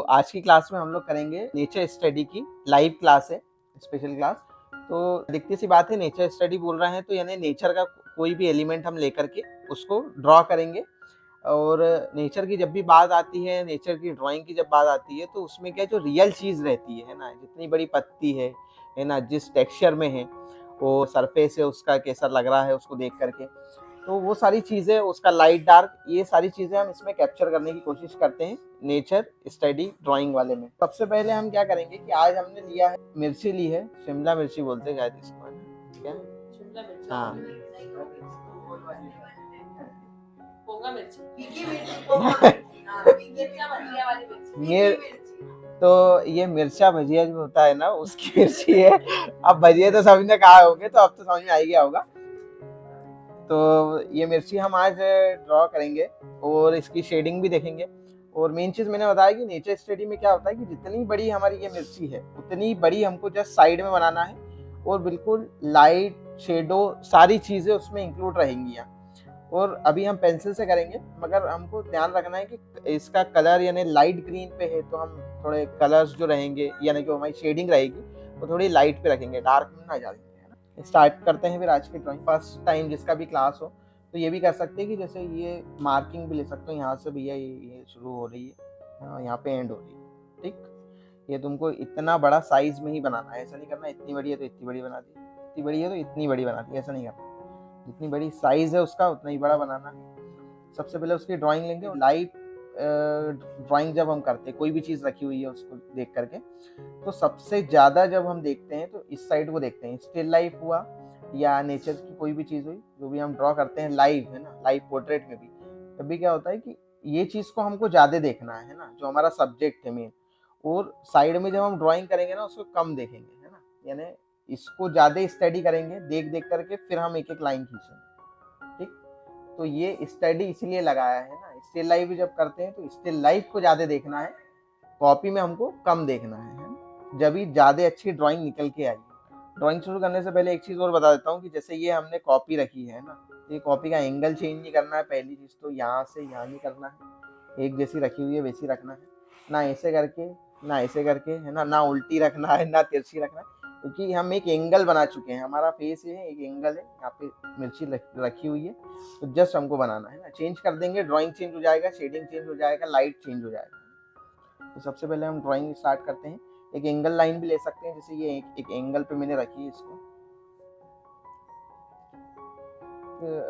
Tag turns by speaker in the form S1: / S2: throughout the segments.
S1: आज की क्लास में हम लोग करेंगे नेचर स्टडी की लाइव क्लास है, स्पेशल क्लास। तो दिखती सी बात है, नेचर स्टडी बोल रहे हैं तो यानी नेचर का कोई भी एलिमेंट हम लेकर के उसको ड्रॉ करेंगे। और नेचर की जब भी बात आती है, नेचर की ड्राइंग की जब बात आती है, तो उसमें क्या जो रियल चीज़ रहती है ना, जितनी बड़ी पत्ती है ना, जिस टेक्सचर में है, वो सरफेस है उसका कैसा लग रहा है उसको देख करके, तो वो सारी चीज़ें, उसका लाइट डार्क, ये सारी चीज़ें हम इसमें कैप्चर करने की कोशिश करते हैं नेचर स्टडी ड्राइंग वाले में। सबसे पहले हम क्या करेंगे कि आज हमने लिया है, मिर्ची ली है, शिमला मिर्ची बोलते हैं शायद इसको, है ना? क्या शिमला मिर्ची? हाँ, पोंगा मिर्ची, फीकी मिर्ची, पोंगा मिर्ची, हाँ, मिर्चा भजिया वाली मिर्ची। तो ये मिर्चा भजिया जो होता है ना, उसकी मिर्ची है। अब भजिया तो सभी ने कहा होंगे, तो अब तो समझ में आ गया होगा। तो ये मिर्ची हम आज ड्रॉ करेंगे और इसकी शेडिंग भी देखेंगे। और मेन चीज़ मैंने बताया कि नेचर स्टडी में क्या होता है कि जितनी बड़ी हमारी ये मिर्ची है, उतनी बड़ी हमको जस्ट साइड में बनाना है, और बिल्कुल लाइट, शेडो, सारी चीज़ें उसमें इंक्लूड रहेंगी यहाँ। और अभी हम पेंसिल से करेंगे, मगर हमको ध्यान रखना है कि इसका कलर यानी लाइट ग्रीन पे है, तो हम थोड़े कलर्स जो रहेंगे यानी कि हमारी शेडिंग रहेगी वो थोड़ी लाइट पे रखेंगे, डार्क में ना डालेंगे, है ना। स्टार्ट करते हैं फिर आज की ड्राइंग। फर्स्ट टाइम जिसका भी क्लास हो तो ये भी कर सकते हैं कि जैसे ये मार्किंग भी ले सकते हो, यहाँ से भैया ये शुरू हो रही है, यहाँ पे एंड हो रही है, ठीक। ये तुमको इतना बड़ा साइज में ही बनाना है, ऐसा नहीं करना इतनी बड़ी है तो इतनी बड़ी बना दी, इतनी बड़ी है तो इतनी बड़ी बना दी, ऐसा नहीं करना। जितनी बड़ी साइज है उसका उतना ही बड़ा बनाना है। सबसे पहले उसकी ड्राइंग लेंगे। लाइव ड्राइंग जब हम करते हैं, कोई भी चीज़ रखी हुई है उसको देख करके, तो सबसे ज़्यादा जब हम देखते हैं तो इस साइड को देखते हैं। स्टिल लाइफ हुआ या नेचर की कोई भी चीज़ हुई, जो भी हम ड्रॉ करते हैं लाइव, है ना, लाइव पोर्ट्रेट में भी, तभी क्या होता है कि ये चीज़ को हमको ज़्यादा देखना है ना, जो हमारा सब्जेक्ट है मेन। और साइड में जब हम ड्राइंग करेंगे ना, उसको कम देखेंगे, है ना, यानी इसको ज़्यादा स्टडी करेंगे, देख देख करके फिर हम एक एक लाइन खींचेंगे, ठीक। तो ये स्टडी इसलिए लगाया है ना। स्टिल लाइफ जब करते हैं तो स्टिल लाइफ को ज़्यादा देखना है, कॉपी में हमको कम देखना है ना? जब ही ज़्यादा अच्छी ड्राइंग निकल के आई। ड्राइंग शुरू करने से पहले एक चीज़ और बता देता हूँ कि जैसे ये हमने कॉपी रखी है ना, ये कॉपी का एंगल चेंज नहीं करना है। पहली चीज़ तो यहाँ से यहाँ नहीं करना है, एक जैसी रखी हुई है वैसी रखना है, ना ऐसे करके ना ऐसे करके, है ना, ना उल्टी रखना है ना तिरछी रखना है, क्योंकि हम एक एंगल बना चुके हैं। हमारा फेस है, एक एंगल है, यहाँ पे मिर्ची रखी हुई है, तो जस्ट हमको बनाना है ना। चेंज कर देंगे, ड्राइंग चेंज हो जाएगा, शेडिंग चेंज हो जाएगा, लाइट चेंज हो जाएगा। तो सबसे पहले हम ड्राइंग स्टार्ट करते हैं। एक एंगल लाइन भी ले सकते हैं, जैसे ये एक एंगल पे मैंने रखी है इसको।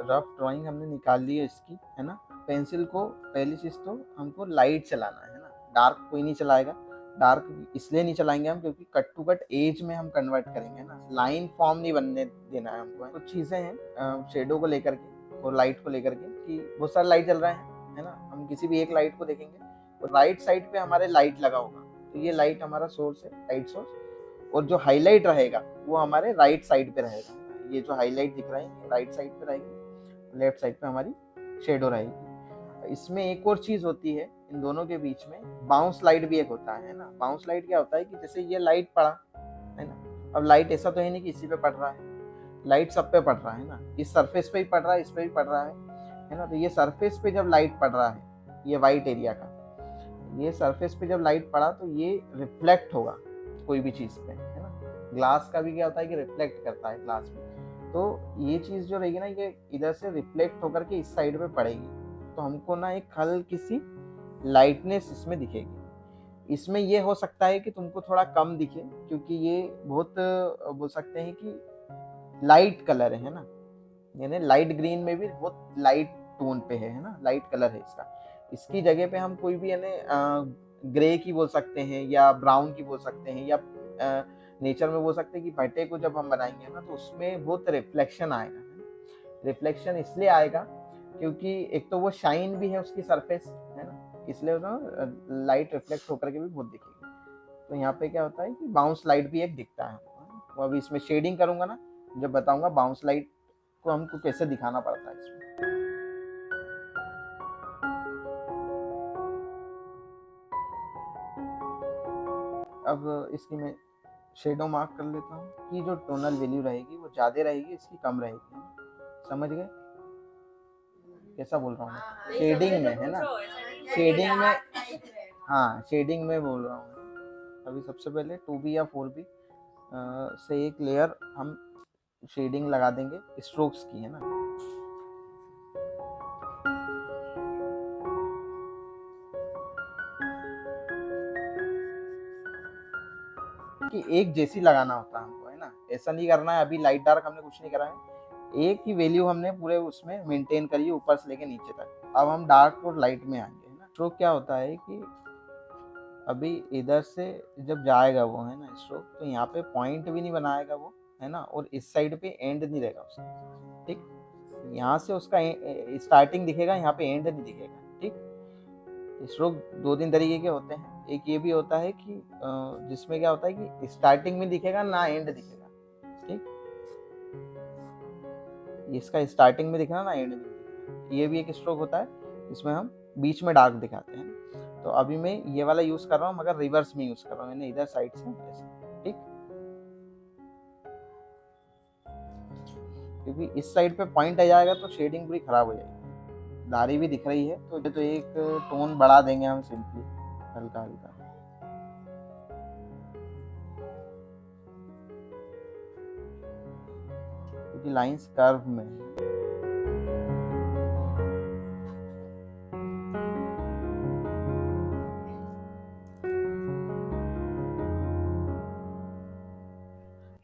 S1: रफ ड्राइंग हमने निकाल ली है इसकी, है ना। पेंसिल को पहली चीज तो हमको लाइट चलाना है ना, डार्क कोई नहीं चलाएगा। डार्क इसलिए नहीं चलाएंगे हम क्योंकि कट टू कट एज में हम कन्वर्ट करेंगे ना, लाइन फॉर्म नहीं बनने देना है हमको। कुछ चीजें हैं शेडो को लेकर के और लाइट को लेकर के, कि बहुत सारा लाइट चल रहा है ना, हम किसी भी एक लाइट को देखेंगे और राइट साइड पे हमारे लाइट लगा होगा, तो ये लाइट हमारा सोर्स है, लाइट सोर्स। और जो हाईलाइट रहेगा वो हमारे राइट साइड पे रहेगा। ये जो हाईलाइट दिख रहा है राइट साइड पे रहेगी, लेफ्ट साइड पे हमारी शेडो रहेगी। इसमें एक और चीज होती है इन दोनों के बीच में, बाउंस लाइट भी एक होता है ना। बाउंस लाइट क्या होता है कि जैसे ये लाइट पड़ा है ना, अब लाइट ऐसा तो है नहीं कि इसी पे पड़ रहा है, लाइट सब पे पड़ रहा है ना, इस सरफेस पे ही पड़ रहा है, इस पे भी पड़ रहा है ना। तो ये सरफेस पे जब लाइट पड़ रहा है, ये वाइट एरिया का, ये सरफेस पे जब लाइट पड़ा तो ये रिफ्लेक्ट होगा कोई भी चीज पे, है ना। ग्लास का भी क्या होता है कि रिफ्लेक्ट करता है ग्लास में, तो ये चीज जो रहेगी ना, ये इधर से रिफ्लेक्ट होकर के इस साइड पे पड़ेगी, तो हमको ना एक हल्की सी लाइटनेस इसमें दिखेगी। इसमें ये हो सकता है कि तुमको थोड़ा कम दिखे, क्योंकि ये बहुत बोल सकते हैं कि लाइट कलर है ना, यानी लाइट ग्रीन में भी बहुत लाइट टोन पे है ना, लाइट कलर है इसका। इसकी जगह पे हम कोई भी यानी ग्रे की बोल सकते हैं या ब्राउन की बोल सकते हैं, या नेचर में बोल सकते हैं कि भट्टे को जब हम बनाएंगे ना, तो उसमें बहुत रिफ्लेक्शन आएगा, है ना। रिफ्लेक्शन इसलिए आएगा क्योंकि एक तो वो शाइन भी है उसकी सरफेस, है ना, इसलिए ना लाइट रिफ्लेक्ट होकर के भी बहुत दिखेगी। तो यहाँ पे क्या होता है कि बाउंस लाइट भी एक दिखता है। वो अभी इसमें शेडिंग करूंगा ना, जब बताऊंगा बाउंस लाइट को हमको कैसे दिखाना पड़ता है इसमें। अब इसकी मैं शेडो मार्क कर लेता हूँ कि जो टोनल वैल्यू रहेगी वो ज़्यादा रहेगी, इसकी कम रहेगी। समझ गए कैसा बोल रहा हूँ मैं? शेडिंग में, है ना, शेडिंग में हाँ शेडिंग में बोल रहा हूँ। अभी सबसे पहले 2B या 4B से एक लेयर हम शेडिंग लगा देंगे स्ट्रोक्स की, है ना। कि एक जैसी लगाना होता है हमको, है ना, ऐसा नहीं करना है अभी लाइट डार्क हमने कुछ नहीं करा है, एक ही वैल्यू हमने पूरे उसमें मेंटेन करी है ऊपर से लेके नीचे तक। अब हम डार्क और लाइट में आएंगे, है ना। स्ट्रोक क्या होता है कि अभी इधर से जब जाएगा वो, है ना, स्ट्रोक, तो यहाँ पे पॉइंट भी नहीं बनाएगा वो, है ना, और इस साइड पे एंड नहीं रहेगा उसका, ठीक। यहाँ से उसका स्टार्टिंग दिखेगा, यहाँ पे एंड नहीं दिखेगा, ठीक। स्ट्रोक दो तीन तरीके के होते हैं। एक ये भी होता है कि जिसमें क्या होता है कि स्टार्टिंग में दिखेगा ना एंड दिखेगा, ठीक। इसका स्टार्टिंग में दिखना ना एंड में दिखेगा, ये भी एक स्ट्रोक होता है। इसमें हम बीच में डार्क दिखाते हैं। तो अभी मैं ये वाला यूज कर रहा हूँ मगर रिवर्स में यूज कर रहा हूँ, मैंने इधर साइड से ऐसे, ठीक। क्योंकि इस साइड पे पॉइंट आ जाएगा तो शेडिंग पूरी खराब हो जाएगी। दाढ़ी भी दिख रही है तो एक टोन बढ़ा देंगे हम सिंपली, हल्का हल्का, क्योंकि लाइंस कर्व में है।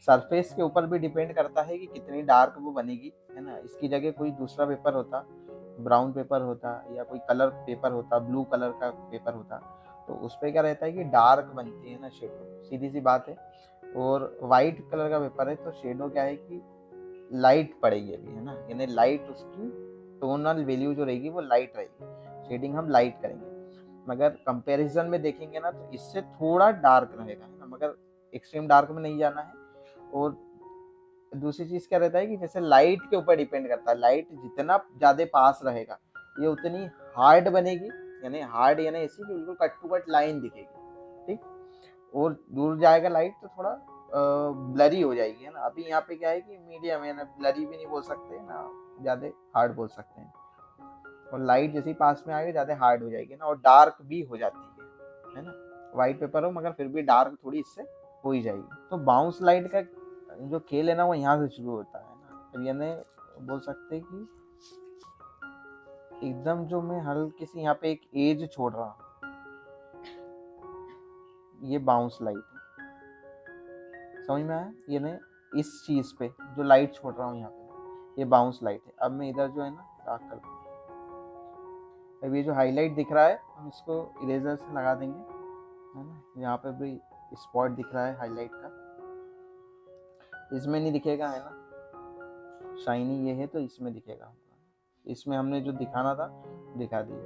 S1: सरफेस के ऊपर भी डिपेंड करता है कि कितनी डार्क वो बनेगी, है ना। इसकी जगह कोई दूसरा पेपर होता, ब्राउन पेपर होता या कोई कलर पेपर होता, ब्लू कलर का पेपर होता, तो उस पर क्या रहता है कि डार्क बनती है ना शेडो, सीधी सी बात है। और वाइट कलर का पेपर है तो शेडो क्या है कि लाइट पड़ेगी अभी, है ना, यानी लाइट उसकी टोनल वैल्यू जो रहेगी वो लाइट रहेगी, शेडिंग हम लाइट करेंगे। मगर कंपैरिजन में देखेंगे ना तो इससे थोड़ा डार्क रहेगा, है ना, मगर एक्सट्रीम डार्क में नहीं जाना है। और दूसरी चीज क्या रहता है कि जैसे लाइट के ऊपर डिपेंड करता है, लाइट जितना ज्यादा पास रहेगा ये उतनी हार्ड बनेगी, यानी हार्ड यानी ऐसी कि बिल्कुल कट टू कट लाइन दिखेगी, ठीक। और दूर जाएगा लाइट तो थोड़ा ब्लरी हो जाएगी, है ना। अभी यहाँ पे क्या है कि मीडियम है ना, ब्लरी भी नहीं बोल सकते ना, ज्यादा हार्ड बोल सकते हैं। और लाइट जैसे ही पास में आएगी ज्यादा हार्ड हो जाएगी ना, और डार्क भी हो जाती है ना। व्हाइट पेपर हो मगर फिर भी डार्क थोड़ी इससे हो ही जाएगी। तो बाउंस लाइट का जो खेल है ना वो यहाँ से शुरू होता है ना, यानी बोल सकते हैं कि एकदम जो मैं हल्की सी यहाँ पे एक एज छोड़ रहा हूँ, ये बाउंस लाइट है, समझ में आया। ये नहीं इस चीज पे जो लाइट छोड़ रहा हूँ यहाँ पे ये बाउंस लाइट है। अब मैं इधर जो है ना डार्क कर, अब ये जो हाईलाइट दिख रहा है हम इसको इरेजर से लगा देंगे, है ना। यहाँ पे भी स्पॉट दिख रहा है हाईलाइट का, इसमें नहीं दिखेगा, है ना, शाइनी ये है तो इसमें दिखेगा। इसमें हमने जो दिखाना था दिखा दिया।